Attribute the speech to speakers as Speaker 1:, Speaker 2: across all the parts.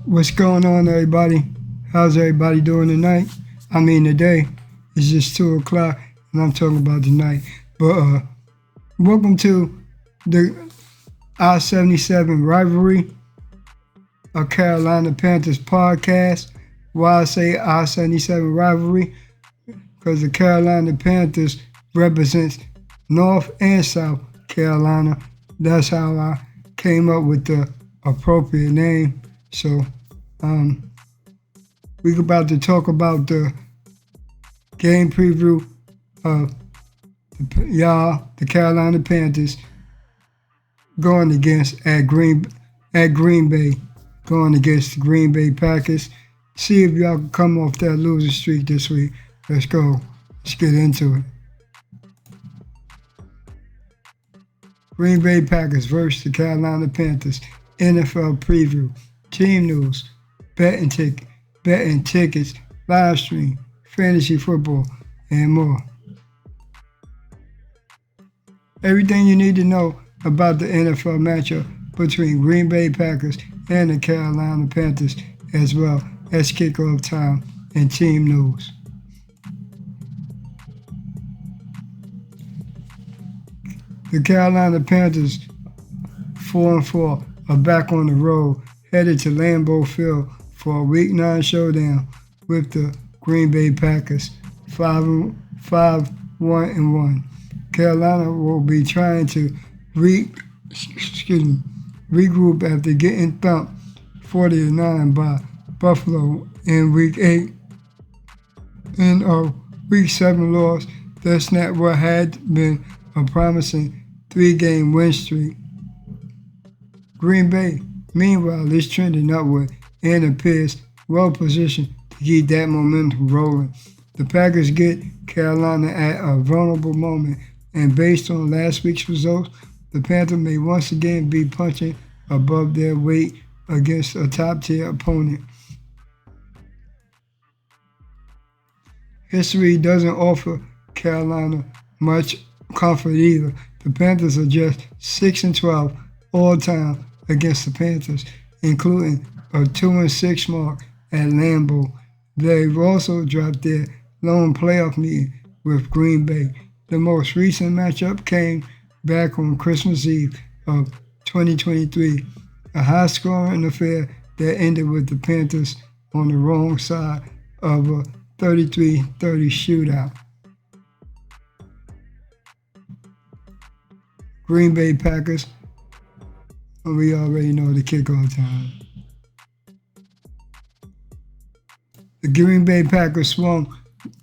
Speaker 1: What's going on, everybody? How's everybody doing tonight? I mean, today. It's just 2 o'clock, and I'm talking about tonight. But welcome to the I-77 rivalry, a Carolina Panthers podcast. Why I say I-77 rivalry? Because the Carolina Panthers represents North and South Carolina. That's how I came up with the appropriate name. So, we're about to talk about the game preview of the Carolina Panthers going against at Green Bay, going against the Green Bay Packers. See if y'all can come off that losing streak this week. Let's go. Let's get into it. Green Bay Packers versus the Carolina Panthers. NFL preview, team news, betting tickets, live stream, fantasy football, and more. Everything you need to know about the NFL matchup between Green Bay Packers and the Carolina Panthers, as well as kickoff time and team news. The Carolina Panthers, 4-4, are back on the road, headed to Lambeau Field for a Week 9 showdown with the Green Bay Packers, 5-1-1. Carolina will be trying to regroup after getting thumped 40-9 by Buffalo in Week 8. In a Week 7 loss, that snapped what had been a promising 3-game win streak. Green Bay, meanwhile, is trending upward and appears well positioned to keep that momentum rolling. The Packers get Carolina at a vulnerable moment, and based on last week's results, the Panthers may once again be punching above their weight against a top-tier opponent. History doesn't offer Carolina much comfort either. The Panthers are just 6-12 all-time against the Panthers, including a 2-6 mark at Lambeau. They've also dropped their lone playoff meeting with Green Bay. The most recent matchup came back on Christmas Eve of 2023, a high-scoring affair that ended with the Panthers on the wrong side of a 33-30 shootout. Green Bay Packers, we already know the kickoff time. The Green Bay Packers swung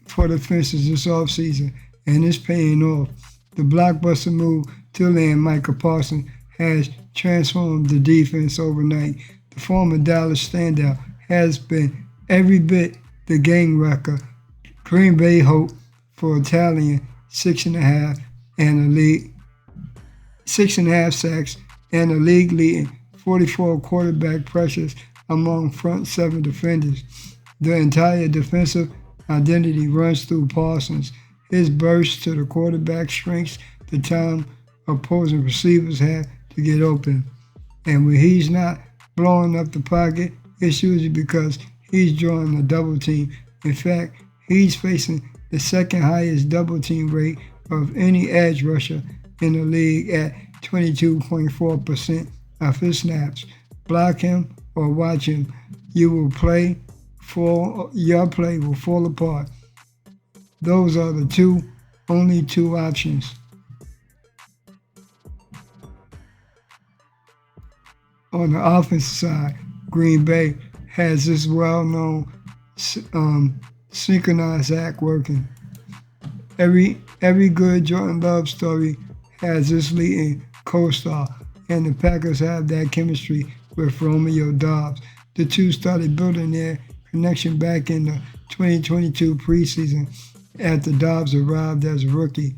Speaker 1: for the fences this offseason, and it's paying off. The blockbuster move to land Micah Parsons has transformed the defense overnight. The former Dallas standout has been every bit the game wrecker. Green Bay hoped for a tallying 6.5 sacks and a league-leading 44 quarterback pressures among front seven defenders. The entire defensive identity runs through Parsons. His burst to the quarterback shrinks the time opposing receivers have to get open. And when he's not blowing up the pocket, it's usually because he's drawing a double team. In fact, he's facing the second highest double team rate of any edge rusher in the league at 22.4% of his snaps. Block him or watch him. Your play will fall apart. Those are the only two options. On the offensive side, Green Bay has this well-known synchronized act working. Every good Jordan Love story has this leading co-star, and the Packers have that chemistry with Romeo Doubs. The two started building their connection back in the 2022 preseason after Doubs arrived as a rookie,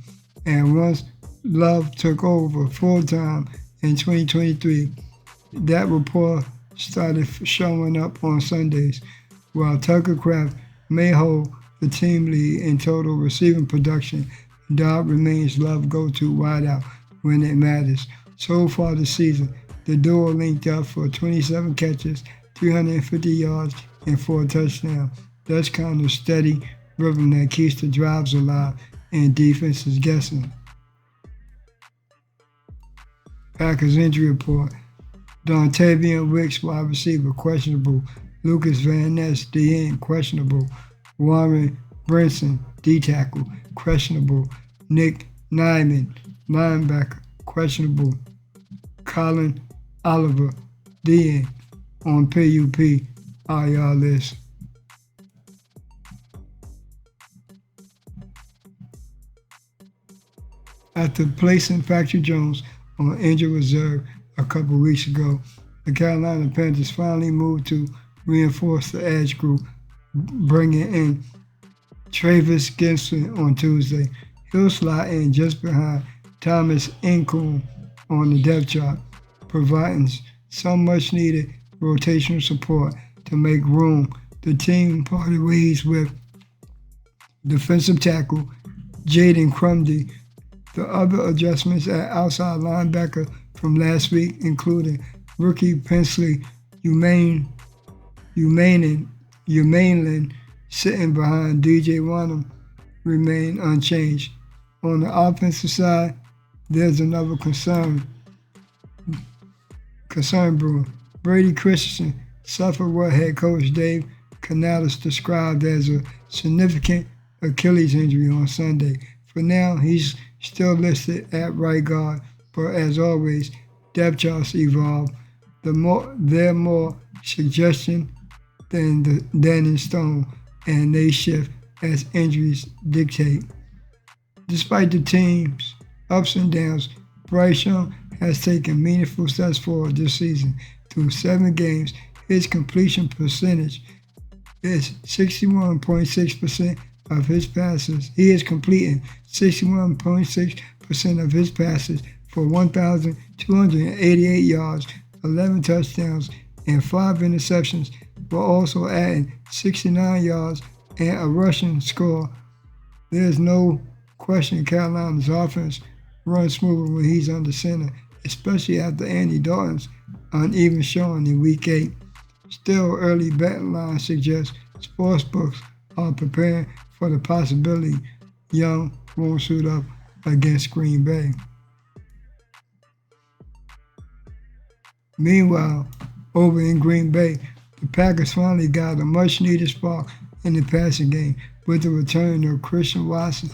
Speaker 1: and once Love took over full-time in 2023, that rapport started showing up on Sundays. While Tucker Kraft may hold the team lead in total receiving production, Doubs remains Love's go-to wideout when it matters. So far this season, the duo linked up for 27 catches 350 yards, and 4 touchdowns. That's kind of steady rhythm that keeps the drives alive and defense is guessing. Packers injury report. Dontavian Wicks, wide receiver, questionable. Lucas Van Ness, D-end, questionable. Warren Brinson, D-tackle, questionable. Nick Nyman, linebacker, questionable. Colin Oliver, D-end, on PUP IR list. After placing Factory Jones on injured reserve a couple weeks ago, the Carolina Panthers finally moved to reinforce the edge group, bringing in Travis Gibson on Tuesday. He'll slide in just behind Thomas Incoon on the depth chart, providing some much-needed rotational support to make room. The team parted ways with defensive tackle Jaden Crumdy. The other adjustments at outside linebacker from last week, including rookie Pensley Umainland sitting behind DJ Wonnum, remain unchanged. On the offensive side, there's another concern brewing. Brady Christensen suffered what head coach Dave Canales described as a significant Achilles injury on Sunday. For now, he's still listed at right guard, but as always, depth charts evolve. They're more suggestion than in stone, and they shift as injuries dictate. Despite the team's ups and downs, Bryce Young has taken meaningful steps forward this season. Through 7 games, his completion percentage is 61.6% of his passes. He is completing 61.6% of his passes for 1,288 yards, 11 touchdowns, and 5 interceptions, while also adding 69 yards and a rushing score. There's no question Carolina's offense runs smoother when he's under center, especially after Andy Dalton's uneven showing in Week 8. Still, early betting lines suggest sportsbooks are preparing for the possibility Young won't suit up against Green Bay. Meanwhile, over in Green Bay, the Packers finally got a much-needed spark in the passing game with the return of Christian Watson.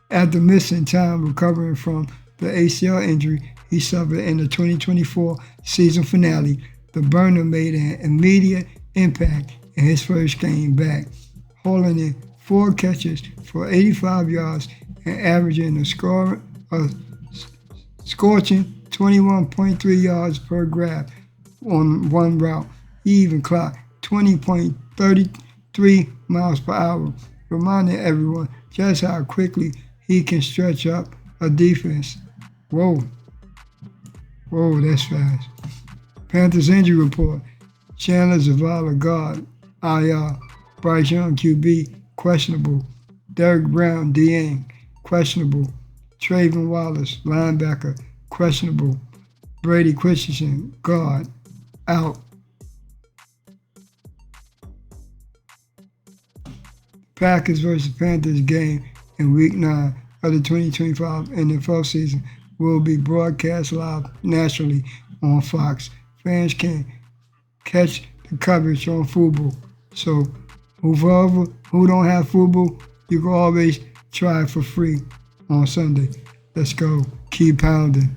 Speaker 1: After missing time recovering from the ACL injury he suffered in the 2024 season finale, the burner made an immediate impact in his first game back, hauling in 4 catches for 85 yards and averaging a scorching 21.3 yards per grab on one route. He even clocked 20.33 miles per hour, reminding everyone just how quickly he can stretch up a defense. Whoa, that's fast. Panthers injury report. Chandler Zavala, guard, IR. Bryce Young, QB, questionable. Derek Brown, DN, questionable. Trayvon Wallace, linebacker, questionable. Brady Christensen, guard, out. Packers versus Panthers game in Week 9 of the 2025 NFL season will be broadcast live nationally on Fox. Fans can catch the coverage on Fubo. So who don't have Fubo, you can always try it for free on Sunday. Let's go. Keep pounding.